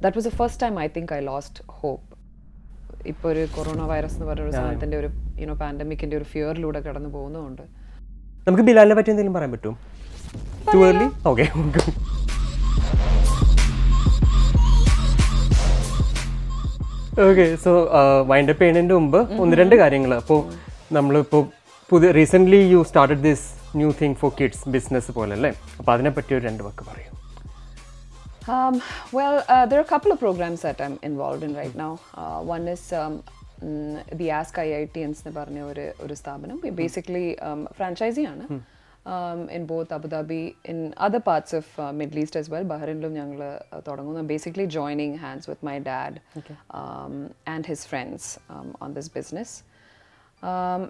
that was the first time I think I lost hope. ഇപ്പോൾ ഒരു corona virus എന്ന് പറഞ്ഞ ഒരു സാധനത്തിൻ്റെ ഒരു പാൻഡമിക്കിൻ്റെ ഒരു ഫിയറിലൂടെ കടന്നു പോകുന്നതുകൊണ്ട്. നമുക്ക് ബിലാലിനെ പറ്റി എന്തെങ്കിലും പറയാൻ പറ്റുമോ? Too early? Okay. Okay, so wind up ചെയ്യുന്നതിൻ്റെ മുമ്പ് ഒന്ന് രണ്ട് കാര്യങ്ങൾ. അപ്പോൾ നമ്മളിപ്പോൾ recently you started this new thing for kids business പോലെ അല്ലേ? അപ്പോൾ അതിനെപ്പറ്റി ഒരു 2 വാക്ക് പറയും. Well, there are a couple of programs that I'm involved in right now. One is the Ask IITians എന്ന് പറഞ്ഞ ഒരു സ്ഥാപനം. Basically franchisee ആണ്. In both Abu Dhabi, in other parts of Middle East as well. Bahrainlum ഞങ്ങൾ തുടങ്ങുന്നു. Basically joining hands with my dad and his friends on this business.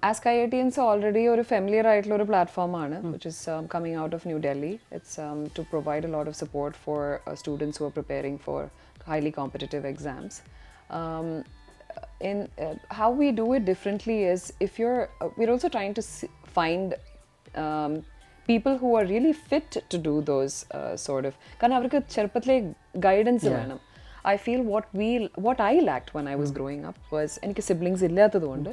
Ask IITians already ഒരു familiar ആയിട്ടുള്ള ഒരു പ്ലാറ്റ്ഫോമാണ്, which is coming out of New Delhi. It's to provide a lot of support for students who are preparing for highly competitive exams. In how we do it differently is if we're also trying to find people who are really fit to do those sort of, കാരണം അവർക്ക് ചെറുപ്പത്തിലെ guidance വേണം. I feel what I lacked when I was growing up was എനിക്ക് siblings ഇല്ലാത്തതുകൊണ്ട്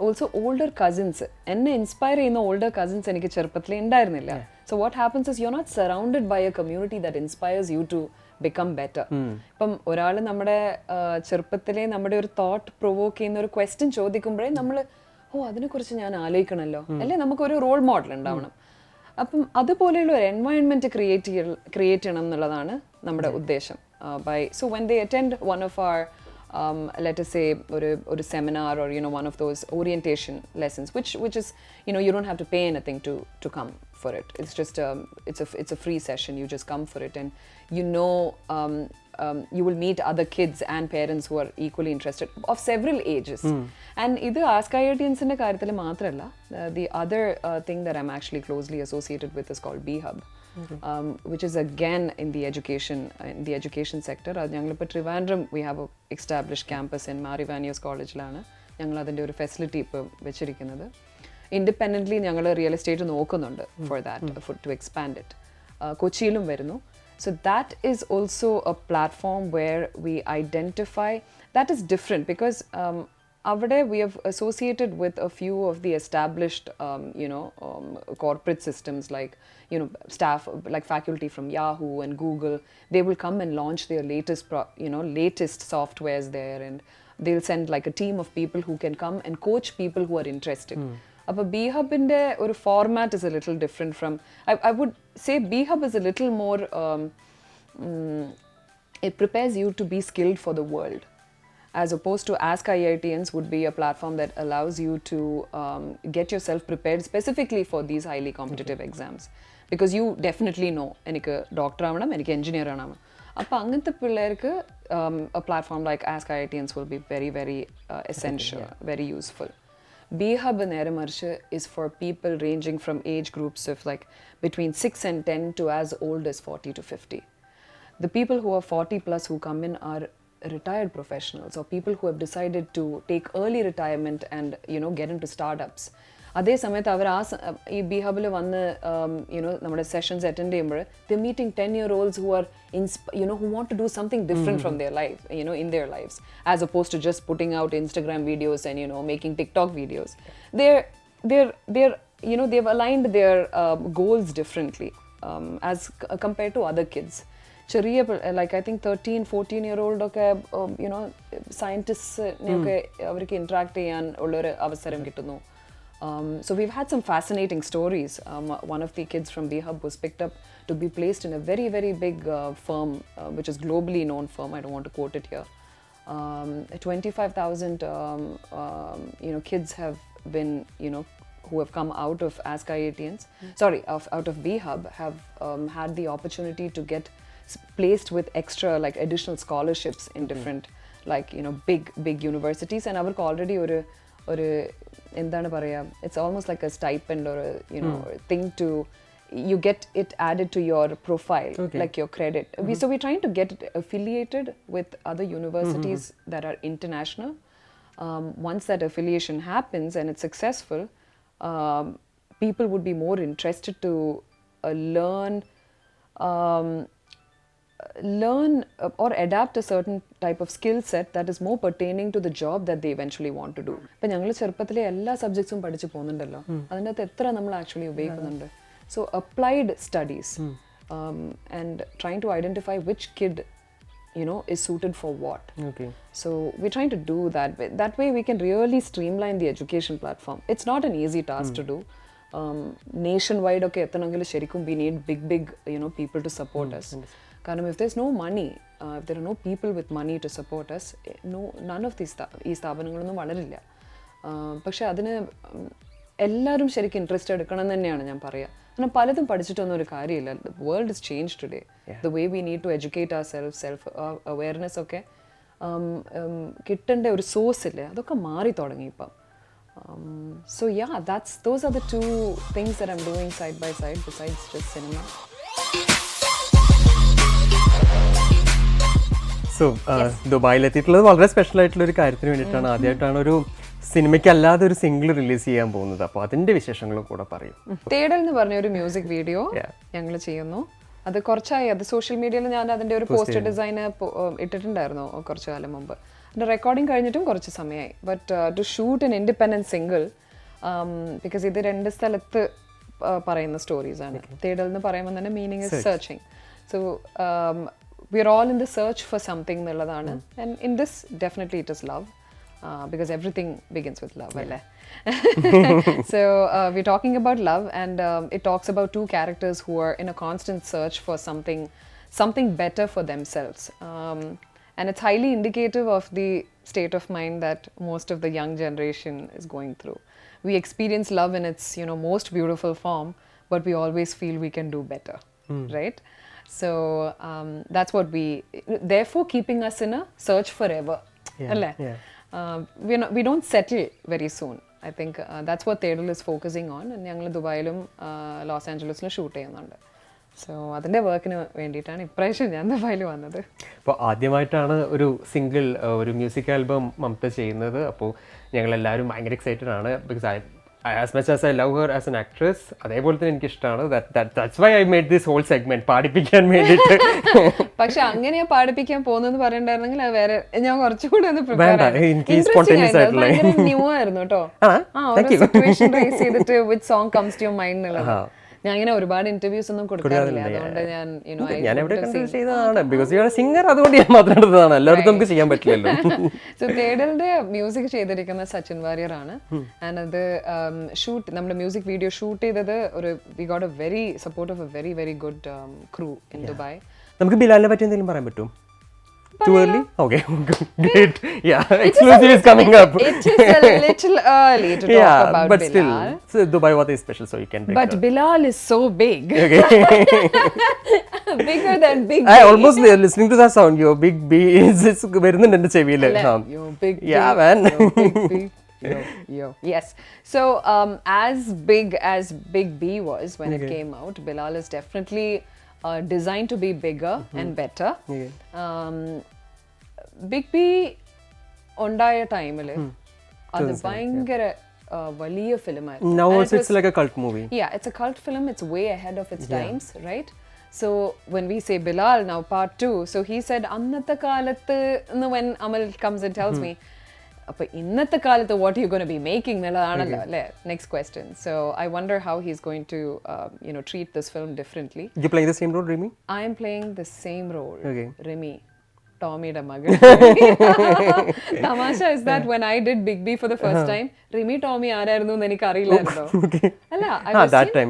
also older cousins, എന്നെ inspire ചെയ്യുന്ന older cousins എനിക്ക് ചെറുപ്പത്തിലേ ഉണ്ടായിരുന്നില്ല. So what happens is you're not surrounded by a community that inspires you to become better. ഇപ്പം ഒരാൾ നമ്മുടെ ചെറുപ്പത്തിലെ നമ്മുടെ ഒരു തോട്ട് പ്രൊവോക്ക് ചെയ്യുന്ന ഒരു ക്വസ്റ്റ്യൻ ചോദിക്കുമ്പോഴേ നമ്മൾ അതിനെക്കുറിച്ച് ഞാൻ ആലോചിക്കണമല്ലോ, അല്ലേ നമുക്കൊരു റോൾ മോഡൽ ഉണ്ടാവണം. അപ്പം അതുപോലെയുള്ള ഒരു എൻവയൺമെൻറ്റ് ക്രിയേറ്റ് ചെയ്യണം എന്നുള്ളതാണ് നമ്മുടെ ഉദ്ദേശം. So when they attend one of our let us say or seminar or one of those orientation lessons, which is you don't have to pay anything to come for it. It's just it's a free session. You just come for it, and you will meet other kids and parents who are equally interested of several ages. And idu Ask IITians inde karyathil maatralla, the other thing that I'm actually closely associated with is called B-Hub. Which is again in the education sector. ഞങ്ങളിപ്പോൾ Trivandrum we have a established campus in Marivanius കോളേജിലാണ് ഞങ്ങൾ അതിൻ്റെ ഒരു facility ഇപ്പോൾ വെച്ചിരിക്കുന്നത്. Independently ഞങ്ങൾ real estate നോക്കുന്നുണ്ട് for that, to expand it. കൊച്ചിയിലും വരുന്നു. So that is also a platform where we identify that is different because avade we have associated with a few of the established corporate systems like staff like faculty from Yahoo and Google. They will come and launch their latest softwares there, and they'll send like a team of people who can come and coach people who are interested. Appo B-Hub inde oru format is a little different from I would say B-Hub is a little more it prepares you to be skilled for the world, as opposed to Ask IITians would be a platform that allows you to get yourself prepared specifically for these highly competitive exams, because you definitely know enikku doctor avanam, enikku engineer avanam. Appo anganthe pillarku a platform like Ask IITians will be very very essential, very useful. B-Hub nere marche is for people ranging from age groups of like between 6 and 10 to as old as 40 to 50. The people who are 40 plus who come in are retired professionals or people who have decided to take early retirement and get into startups. അതേ സമയത്ത് അവർ ഈ B-Hubൽ വന്ന് നമ്മുടെ sessions attend ചെയ്യുമ്പോൾ they're meeting 10-year-olds who are who want to do something different from their life, in their lives, as opposed to just putting out Instagram videos and making TikTok videos. They've aligned their goals differently as compared to other kids. ചെറിയ like I think 13-14-year-old ഒക്കെ സയൻറ്റിസ്റ്റിനെയൊക്കെ അവർക്ക് interact ചെയ്യാൻ ഉള്ളൊരു അവസരം കിട്ടുന്നു. So we've had some fascinating stories. One of the kids from B-Hub was picked up to be placed in a very very big firm, which is globally known firm. I don't want to quote it here. 25,000 kids have been who have come out of Ask IITians, out of B-Hub, have had the opportunity to get placed with extra like additional scholarships in different like big universities, and avarku already oru endana paraya, it's almost like a stipend or a thing to you get it added to your profile, like your credit. So we're trying to get it affiliated with other universities that are international. Once that affiliation happens and it's successful, people would be more interested to learn learn or adapt a certain type of skill set that is more pertaining to the job that they eventually want to do. ഇപ്പം ഞങ്ങൾ ചെറുപ്പത്തിലെ എല്ലാ സബ്ജക്ട്സും പഠിച്ച് പോകുന്നുണ്ടല്ലോ, അതിൻ്റെ അകത്ത് എത്ര നമ്മൾ actually ഉപയോഗിക്കുന്നുണ്ട്. So applied studies and trying to identify which kid is suited for what. Okay. So we're trying to do that. That way we can really streamline the education platform. It's not an easy task to do. Nationwide, okay, we need big people to support us. If there's no money, if there are no people with money to support us, none of these സ്ഥാപനങ്ങളൊന്നും വളരില്ല. പക്ഷെ അതിന് എല്ലാവരും ശരിക്കും interest എടുക്കണം എന്ന് തന്നെയാണ് ഞാൻ പറയുക. കാരണം പലതും പഠിച്ചിട്ടൊന്നും ഒരു കാര്യമില്ല. The world has changed today. The way we need to educate ourselves, self-awareness ഒക്കെ കിട്ടേണ്ട ഒരു സോഴ്സ് ഇല്ലേ, അതൊക്കെ മാറി തുടങ്ങി ഇപ്പം. So yeah, those are the two things that I'm doing side by side besides just cinema. So ദുബായിലെത്തിയിട്ടുള്ളത് വളരെ സ്പെഷ്യൽ ആയിട്ടുള്ള ഒരു കാര്യത്തിന് വേണ്ടിയിട്ടാണ്. ആദ്യമായിട്ടാണ് ഒരു സിനിമയ്ക്ക് അല്ലാതെ ഒരു സിംഗിൾ റിലീസ് ചെയ്യാൻ പോകുന്നത്. അപ്പോൾ അതിന്റെ വിശേഷങ്ങളും കൂടെ പറയും. തേടൽ എന്ന് പറഞ്ഞ ഒരു മ്യൂസിക് വീഡിയോ ഞങ്ങൾ ചെയ്യുന്നു. അത് കുറച്ചായി, അത് സോഷ്യൽ മീഡിയയിൽ ഞാൻ അതിന്റെ ഒരു പോസ്റ്റർ ഡിസൈൻ ഇട്ടിട്ടുണ്ടായിരുന്നു കുറച്ചു കാലം മുമ്പ്. അതിന്റെ റെക്കോർഡിങ് കഴിഞ്ഞിട്ടും കുറച്ച് സമയമായി. But to shoot an independent single, because ഇത് 2 സ്ഥലത്ത് പറയുന്ന സ്റ്റോറീസ് ആണ്. തേടൽ എന്ന് പറയുമ്പോൾ തന്നെ meaning is searching. So we are all in the search for something nalladana, and in this definitely it is love, because everything begins with love. So we're talking about love, and it talks about 2 characters who are in a constant search for something better for themselves, and it's highly indicative of the state of mind that most of the young generation is going through. We experience love in its most beautiful form, but we always feel we can do better, right? So that's what therefore keeping us in a search forever. We don't settle very soon. I think that's what Tedal is focusing on, and ഞങ്ങൾ ദുബായിലും loss ആഞ്ചലസിലും shoot ചെയ്യുന്നുണ്ട്. So അതിൻ്റെ വർക്കിന് വേണ്ടിയിട്ടാണ് ഇപ്രാവശ്യം ഞാൻ ദുബായിൽ വന്നത്. അപ്പോൾ ആദ്യമായിട്ടാണ് ഒരു സിംഗിൾ ഒരു മ്യൂസിക് ആൽബം മമത ചെയ്യുന്നത്. അപ്പോൾ ഞങ്ങളെല്ലാവരും ഭയങ്കര എക്സൈറ്റഡ് ആണ്. Because as much as I love her as an actress, അതേപോലെ തന്നെ എനിക്ക് ഇഷ്ടമാണ്. That's why I made this whole segment, പാടിപ്പിക്കാൻ വേണ്ടിയിട്ട്. പക്ഷെ അങ്ങനെയാ പാടിപ്പിക്കാൻ പോകുന്നെന്ന് പറയണ്ടായിരുന്നെങ്കിൽ അത് വേറെ ഞാൻ കുറച്ചുകൂടെ ഒന്ന് ന്യൂ ആയിരുന്നു കേട്ടോ. സിറ്റുവേഷൻ റേസ് ചെയ്തിട്ട് which song comes to your mind എന്നുള്ളത്. ഞാൻ ഇങ്ങനെ ഒരുപാട് ഇന്റർവ്യൂസ് ഒന്നും കൊടുക്കാറില്ല, അതുകൊണ്ട് ഞാൻ എവിടെ ചെയ്തതാണ്. Because you are A singer, അതുകൊണ്ട് ഞാൻ മാത്രം എടുത്തതാണ്. എല്ലാവർക്കും നമുക്ക് ചെയ്യാൻ പറ്റില്ലല്ലോ. സോ തേടലിന്റെ മ്യൂസിക് ചെയ്തിരിക്കുന്ന സച്ചിൻ വാര്യർ ആണ്. ആൻഡ് അത് ഷൂട്ട്, നമ്മുടെ മ്യൂസിക് വീഡിയോ ഷൂട്ട് ചെയ്തത് we got A very support of A very very good crew in Dubai. നമുക്ക് ബിലാലിനെ പറ്റി എന്തെങ്കിലും പറയാൻ പറ്റും? Too early? Okay, great. Yeah, exclusive is coming up. It is a little early to talk about but Bilal. Still, so Dubai, what is special? So you can break. But Bilal is so big. Okay. Bigger than Big B. I almost listening to that sound. Your Big B is വരുന്നുണ്ട് എൻ്റെ ചെവിയിൽ. Yo, Big B. Yeah, man. Yo, Big B. Yo. Yes. So, as big as Big B was when it came out, Bilal is definitely designed to be bigger and better. Big B ഉണ്ടായ ടൈമില് അത് ഭയങ്കര വലിയ ഫിലിമായിരുന്നു. Now also it's like a cult movie. Yeah, it's a cult film. It's way ahead of its times, right? So when we say Bilal now part 2, so he said annatha kalathu, when Amal comes and tells me, appo innatha kalathu what are you going to be making nalladanalle alle next question. So I wonder how he's going to treat this film differently. You playing the same role, Remy? I am playing the same role. Okay. Remy, Tommy's mother. Tamasha is that when I did Big B for the first time, Remy Tommy ആരായിരുന്നു എന്ന് എനിക്ക് അറിയില്ലായിരുന്നു. അല്ല, at that time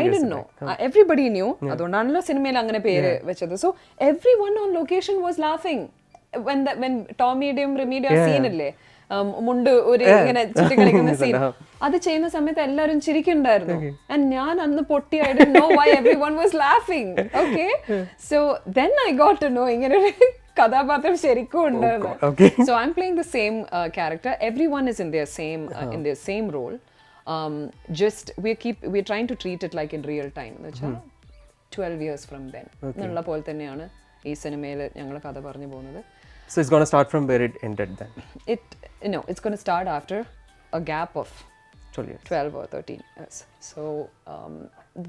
I didn't know. Everybody knew. അതുകൊണ്ടാണല്ലോ സിനിമയിൽ അങ്ങനെ പേര് വെച്ചത്. So everyone on location was laughing when ടോമിയുടെയും റെമിയുടെയും സീൻ ഇല്ലേ, മുണ്ട് ഒരു ഇങ്ങനെ ചുറ്റി കളിക്കുന്ന സീൻ, അത് ചെയ്യുന്ന സമയത്ത് എല്ലാവരും ചിരിക്കുന്നുണ്ടായിരുന്നു. ആൻഡ് ഞാൻ അന്ന് പൊട്ടി, I didn't know why everyone was laughing. Okay, so then I got to know ഇങ്ങനെ ഒരു കഥാപാത്രം ശരിക്കും ഉണ്ടെന്ന്. So I'm playing the same character. Everyone is in their same role. Just we're trying to treat it like in real time. എന്ന് വെച്ചാൽ 12 years from then എന്നുള്ള പോലെ തന്നെയാണ് ഈ സിനിമയിൽ ഞങ്ങൾ കഥ പറഞ്ഞു പോകുന്നത്. So it's going to start from where it ended then? It's going to start after a gap of 12 years. 12 or 13 years. So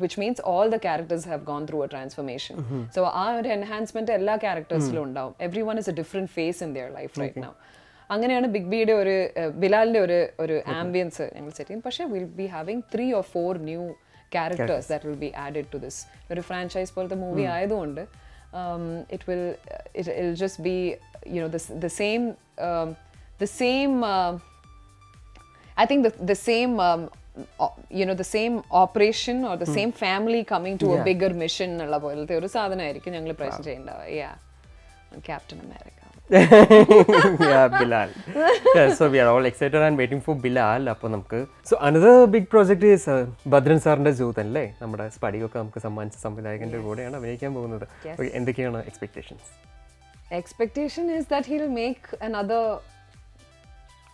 which means all the characters have gone through a transformation. So our enhancement എല്ലാ ക്യാരക്ടേഴ്സിലും ഉണ്ടാവും. Everyone is a different phase in their life right now. അങ്ങനെയാണ് big ബിയുടെ ഒരു ബിലാലിൻ്റെ ഒരു ambience ഞങ്ങൾ set ചെയ്യും. പക്ഷേ will be having 3 or 4 new characters that will be added to this. ഒരു ഫ്രാഞ്ചൈസ് പോലത്തെ മൂവി ആയതുകൊണ്ട് it'll just be, you know, the same I think the same you know, the same operation or the same family coming to a bigger mission ഉള്ള പോലത്തെ ഒരു സാധനമായിരിക്കും ഞങ്ങൾ present ചെയ്യേണ്ടത്. Captain America. Yeah, Bilal. Yeah, so we are all excited and waiting for Bilal. അപ്പോൾ നമുക്ക് another big project is Bhadran സാറിന്റെ ജൂതൻ അല്ലേ, നമ്മുടെ സ്പടികയൊക്കെ നമുക്ക് സമ്മാനിച്ച സംവിധായകന്റെ കൂടെയാണ് അഭിനയിക്കാൻ പോകുന്നത്. എന്തൊക്കെയാണ് expectations? Expectation is that he'll make another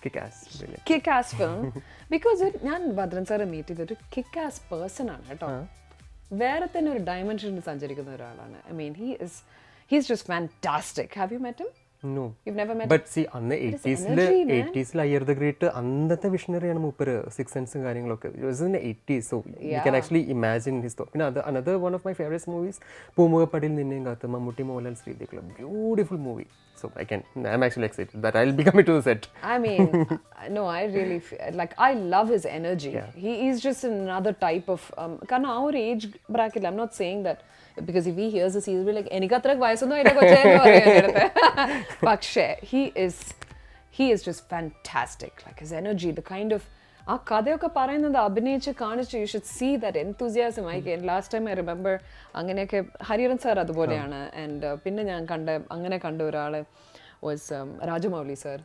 kick-ass film because ഞാൻ ഭദ്രൻ സാറെ മീറ്റ് ചെയ്തൊരു kick-ass person ആണ് കേട്ടോ. വേറെ തന്നെ ഒരു ഡയമെൻഷനിൽ സഞ്ചരിക്കുന്ന ഒരാളാണ്. I mean, he's just fantastic. Have you met him? No. You've never met But see, അന്ന് 80s അയ്യർ ദ ഗ്രേറ്റ് അന്നത്തെ വിഷണറിയാണ് മൂപ്പര്. സിക്സ് സെൻസും കാര്യങ്ങളൊക്കെ. It was in the 80s, so you can actually imagine his thought. പിന്നെ another one of my favorite movies, പൂമുഖപ്പടിയിൽ നിന്നെയും കാത്ത്, Mammootty Mohanlal ശ്രീദേവിയുള്ള beautiful movie. So I'm actually excited that I'll be coming to the set. I mean, no, I really like, I love his energy. He is just another type of കാരണം ആ ഒരു age ബ്രാക്കറ്റിൽ, I'm not saying that because if he hears this he'll be like എനിക്ക് അത്ര വയസ്സൊന്നും അതിനെ കൊച്ചേന്ന് പറയുന്നത്. പക്ഷേ he is just fantastic, like his energy, the kind of ആ കഥയൊക്കെ പറയുന്നത് അഭിനയിച്ച് കാണിച്ച് you should see that enthusiasm. Last time I remember അങ്ങനെയൊക്കെ ഹരിഹരൻ സാർ അതുപോലെയാണ്. ആൻഡ് പിന്നെ ഞാൻ അങ്ങനെ കണ്ട ഒരാള് was രാജമൗലി സാർ.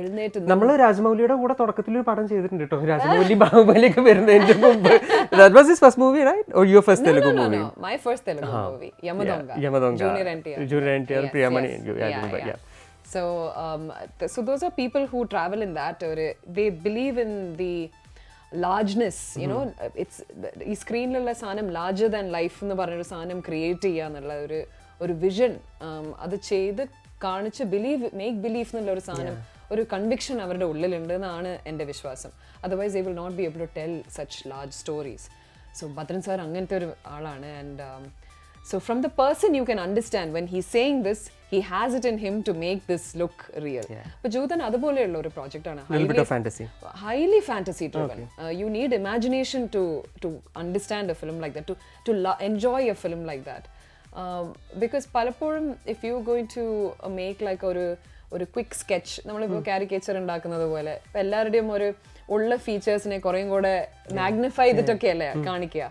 എഴുന്നേറ്റ് നമ്മൾ രാജമൗലിയുടെ കൂടെ തുടക്കത്തിൽ ഒരു പടം ചെയ്തിട്ടുണ്ട് കേട്ടോ. രാജമൗലി ബാഹുബലിയൊക്കെ വരുന്നതിന്റെ മുമ്പ്. That was his first movie, right? Or your first Telugu movie? No, my first Telugu movie, Yamadonga. Junior NTR, Priyamani. Yeah. So those are people who travel in that, or they believe in the largeness, you know, it's ഈ സ്ക്രീനിലുള്ള സാധനം larger than life എന്ന് പറഞ്ഞൊരു സാധനം create ചെയ്യാന്നുള്ള ഒരു vision, അത് ചെയ്ത് കാണിച്ച് make believe എന്നുള്ള ഒരു സാധനം, ഒരു കൺവിക്ഷൻ അവരുടെ ഉള്ളിലുണ്ട് എന്നാണ് എൻ്റെ വിശ്വാസം. Otherwise they will not be able to tell such large stories. So Bhadran sir അങ്ങനത്തെ ഒരു ആളാണ്. And so from the person you can understand when he's saying this, he has it in him to make this look real. But Jootan അതുപോലെയുള്ള ഒരു project ആണ്. Little bit of fantasy. Highly fantasy driven. You need imagination to understand a film like that, to enjoy a film like that. Because പലപ്പോഴും if you going to make like ഒരു quick sketch, നമ്മളിപ്പോൾ caricature ഉണ്ടാക്കുന്നത് പോലെ എല്ലാവരുടെയും ഒരു ഉള്ള ഫീച്ചേഴ്സിനെ കുറേയും കൂടെ മാഗ്നിഫൈ ചെയ്തിട്ടൊക്കെ അല്ലേ കാണിക്കുക.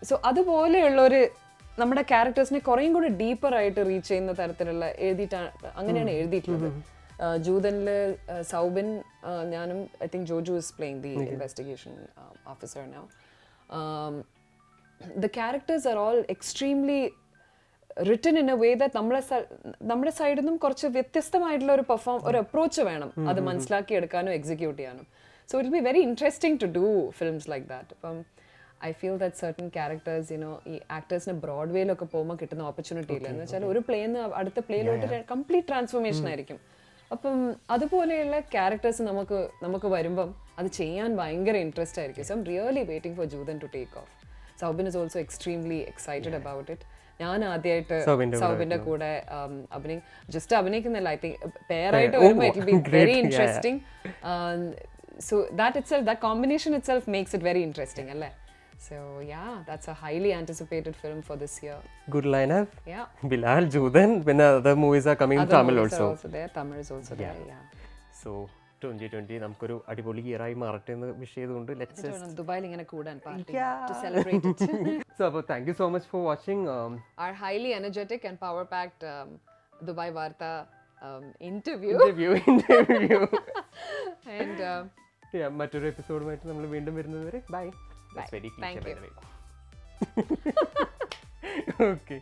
സോ അതുപോലെയുള്ളൊരു നമ്മുടെ ക്യാരക്ടേഴ്സിനെ കുറേയും കൂടെ ഡീപ്പർ ആയിട്ട് റീച്ച് ചെയ്യുന്ന തരത്തിലുള്ള എഴുതിയിട്ടാണ്, അങ്ങനെയാണ് എഴുതിയിട്ടുള്ളത്. ജൂതനില് സൗബിൻ, ഞാനും I think Joju is playing the investigation officer now. The characters are all extremely written in a way that നമ്മുടെ സൈഡിൽ നിന്നും കുറച്ച് വ്യത്യസ്തമായിട്ടുള്ള ഒരു അപ്രോച്ച് വേണം അത് മനസ്സിലാക്കി എടുക്കാനും എക്സിക്യൂട്ട് ചെയ്യാനും. So it will be very interesting to do films like that. I feel that certain characters, you know, ഈ ആക്ടേഴ്സിന് ബ്രോഡ്വേയിലൊക്കെ പോകുമ്പോൾ കിട്ടുന്ന ഓപ്പർച്യൂണിറ്റി ഇല്ല എന്ന് വെച്ചാൽ ഒരു പ്ലേന്ന് അടുത്ത പ്ലേയിലോട്ട് കംപ്ലീറ്റ് ട്രാൻസ്ഫോർമേഷൻ ആയിരിക്കും. അപ്പം അതുപോലെയുള്ള ക്യാരക്ടേഴ്സ് നമുക്ക് വരുമ്പം അത് ചെയ്യാൻ ഭയങ്കര ഇൻട്രസ്റ്റ് ആയിരിക്കും. So I'm really waiting for Joodan to take off. Saubin is also extremely excited about it. ഞാൻ ആദ്യമായിട്ട് സൗബിന്റെ കൂടെ അഭിനയിക്കുന്നില്ല, ഐ തിങ്ക് പെയറായിട്ട് വരുമ്പോൾ it will be very interesting. So that itself, that combination itself makes it very interesting, അല്ലേ? So yeah, that's a highly anticipated film for this year. Good lineup. Yeah. Bilal, Joodan, when other movies are coming in Tamil also. Tamil is also there. Yeah. So 2020 നമുക്കൊരു അടിപൊളി year ആയി മാറട്ടെ എന്ന് wish ചെയ്തുകൊണ്ട് let's just ദുബായിൽ ഇങ്ങനെ കൂടാൻ party to celebrate it. So thank you so much for watching our highly energetic and power packed Dubai Varta interview. And മറ്റൊരു എപ്പിസോഡുമായിട്ട് നമ്മൾ വീണ്ടും വരുന്നത് വരെ by. That's very cliche, by the way. Okay.